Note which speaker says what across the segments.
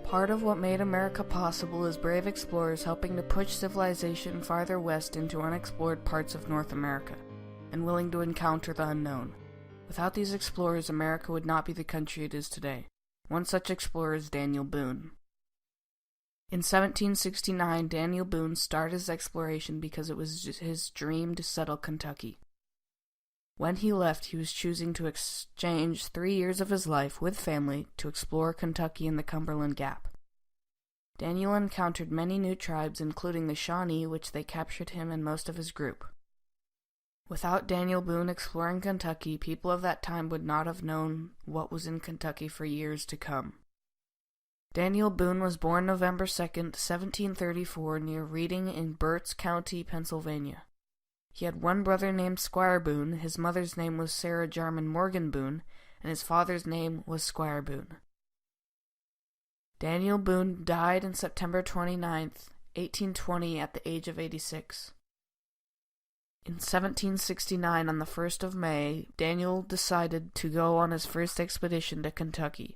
Speaker 1: Part of what made America possible is brave explorers helping to push civilization farther west into unexplored parts of North America, and willing to encounter the unknown. Without these explorers, America would not be the country it is today. One such explorer is Daniel Boone. In 1769, Daniel Boone started his exploration because it was his dream to settle Kentucky. When he left, he was choosing to exchange 3 years of his life with family to explore Kentucky and the Cumberland Gap. Daniel encountered many new tribes, including the Shawnee, which they captured him and most of his group. Without Daniel Boone exploring Kentucky, people of that time would not have known what was in Kentucky for years to come. Daniel Boone was born November 2nd, 1734, near Reading in Berks County, Pennsylvania. He had one brother named Squire Boone, his mother's name was Sarah Jarman Morgan Boone, and his father's name was Squire Boone. Daniel Boone died on September 29th, 1820, at the age of 86. In 1769, on the 1st of May, Daniel decided to go on his first expedition to Kentucky.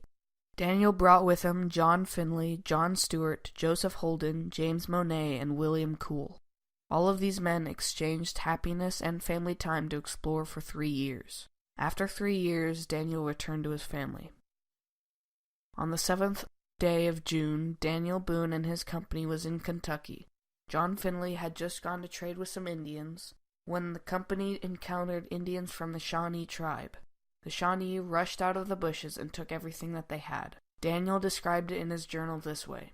Speaker 1: Daniel brought with him John Finley, John Stewart, Joseph Holden, James Monet, and William Cool. All of these men exchanged happiness and family time to explore for 3 years. After 3 years, Daniel returned to his family. On the 7th day of June, Daniel Boone and his company was in Kentucky. John Finley had just gone to trade with some Indians when the company encountered Indians from the Shawnee tribe. The Shawnee rushed out of the bushes and took everything that they had. Daniel described it in his journal this way.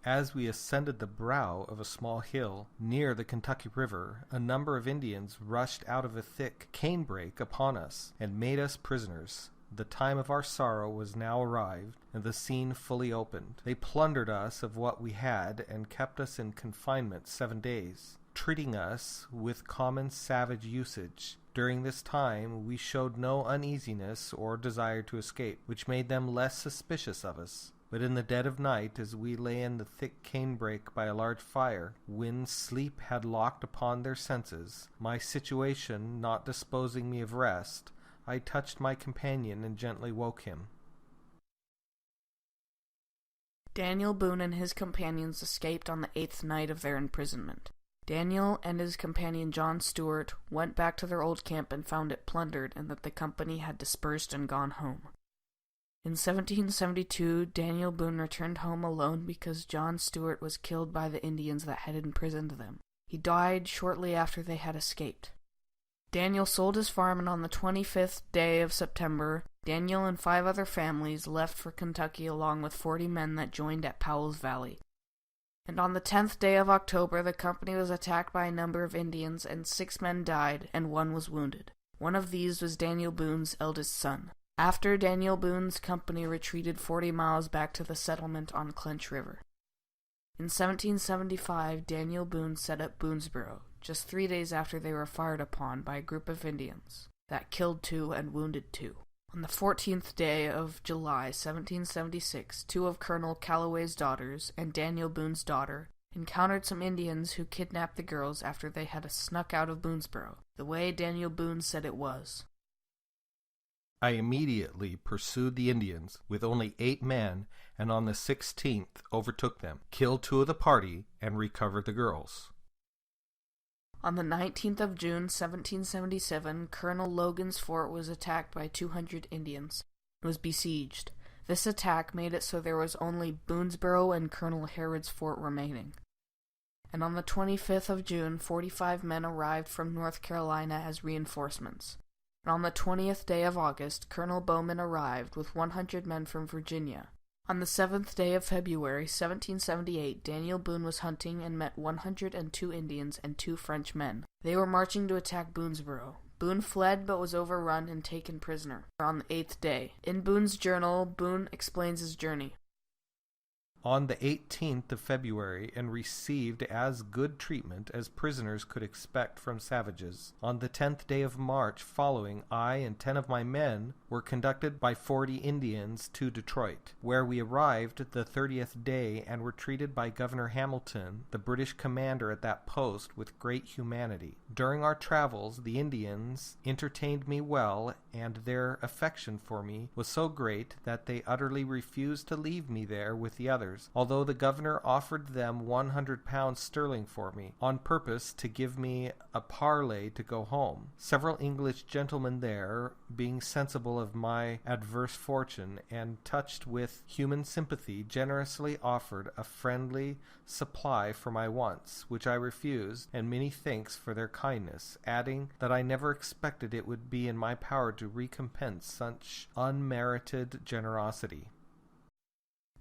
Speaker 2: As we ascended the brow of a small hill near the Kentucky River, a number of Indians rushed out of a thick canebrake upon us and made us prisoners. The time of our sorrow was now arrived, and the scene fully opened. They plundered us of what we had and kept us in confinement 7 days, treating us with common savage usage. During this time we showed no uneasiness or desire to escape, which made them less suspicious of us. But in the dead of night, as we lay in the thick canebrake by a large fire, when sleep had locked upon their senses, my situation not disposing me of rest, I touched my companion and gently woke him.
Speaker 1: Daniel Boone and his companions escaped on the 8th night of their imprisonment. Daniel and his companion John Stewart went back to their old camp and found it plundered and that the company had dispersed and gone home. In 1772, Daniel Boone returned home alone because John Stewart was killed by the Indians that had imprisoned them. He died shortly after they had escaped. Daniel sold his farm, and on the 25th day of September, Daniel and 5 other families left for Kentucky along with 40 men that joined at Powell's Valley. And on the 10th day of October, the company was attacked by a number of Indians, and 6 men died, and 1 was wounded. One of these was Daniel Boone's eldest son. After Daniel Boone's company retreated 40 miles back to the settlement on Clinch River. In 1775, Daniel Boone set up Boonesboro, just 3 days after they were fired upon by a group of Indians that killed 2 and wounded 2. On the 14th day of July, 1776, 2 of Colonel Calloway's daughters and Daniel Boone's daughter encountered some Indians who kidnapped the girls after they had snuck out of Boonesboro, the way Daniel Boone said it was.
Speaker 2: I immediately pursued the Indians with only 8 men, and on the 16th overtook them, killed 2 of the party, and recovered the girls.
Speaker 1: On the 19th of June, 1777, Colonel Logan's fort was attacked by 200 Indians. It was besieged. This attack made it so there was only Boonesboro and Colonel Harrod's fort remaining. And on the 25th of June, 45 men arrived from North Carolina as reinforcements. And on the 20th day of August, Colonel Bowman arrived with 100 men from Virginia. On the 7th day of February, 1778, Daniel Boone was hunting and met 102 Indians and 2 French men. They were marching to attack Boonesboro. Boone fled but was overrun and taken prisoner on the 8th day. In Boone's journal, Boone explains his journey.
Speaker 2: on the 18th of February and received as good treatment as prisoners could expect from savages. On the 10th day of March following, I and 10 of my men were conducted by 40 Indians to Detroit, where we arrived the 30th day and were treated by Governor Hamilton, the British commander at that post, with great humanity. During our travels, the Indians entertained me well, and their affection for me was so great that they utterly refused to leave me there with the others, although the governor offered them 100 pounds sterling for me, on purpose to give me a parley to go home. Several English gentlemen there, being sensible of my adverse fortune and touched with human sympathy, generously offered a friendly supply for my wants, which I refused, and many thanks for their kindness, adding that I never expected it would be in my power to recompense such unmerited generosity.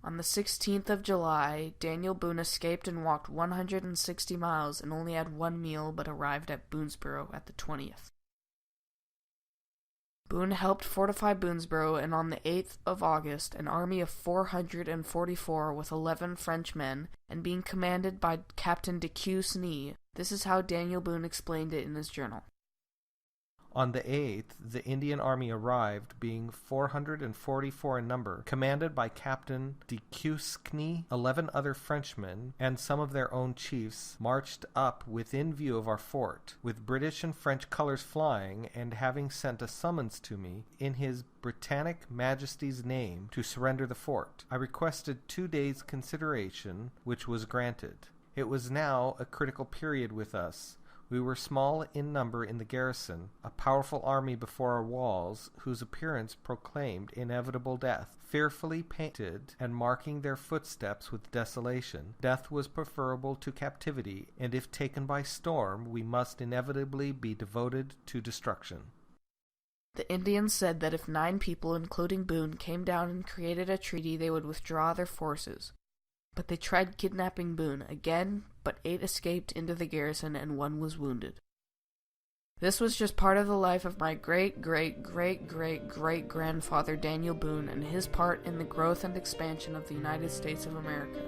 Speaker 1: On the 16th of July, Daniel Boone escaped and walked 160 miles and only had one meal, but arrived at Boonesboro at the 20th. Boone helped fortify Boonesboro, and on the 8th of August, an army of 444 with 11 French men, and being commanded by Captain de Cusney. This is how Daniel Boone explained it in his journal.
Speaker 2: On the 8th, the Indian army arrived, being 444 in number, commanded by Captain de Cusney. 11 other Frenchmen, and some of their own chiefs, marched up within view of our fort, with British and French colors flying, and having sent a summons to me, in His Britannic Majesty's name, to surrender the fort. I requested 2 days' consideration, which was granted. It was now a critical period with us. We were small in number in the garrison, a powerful army before our walls, whose appearance proclaimed inevitable death, fearfully painted and marking their footsteps with desolation. Death was preferable to captivity, and if taken by storm, we must inevitably be devoted to destruction.
Speaker 1: The Indians said that if 9 people, including Boone, came down and created a treaty, they would withdraw their forces. But they tried kidnapping Boone again, but 8 escaped into the garrison and 1 was wounded. This was just part of the life of my great-great-great-great-great-grandfather Daniel Boone and his part in the growth and expansion of the United States of America.